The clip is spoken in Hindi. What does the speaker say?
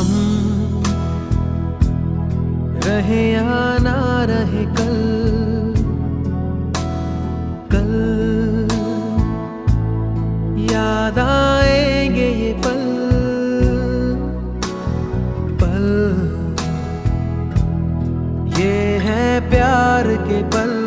हम रहे या ना रहे कल, कल याद आएंगे ये पल, पल ये है प्यार के पल।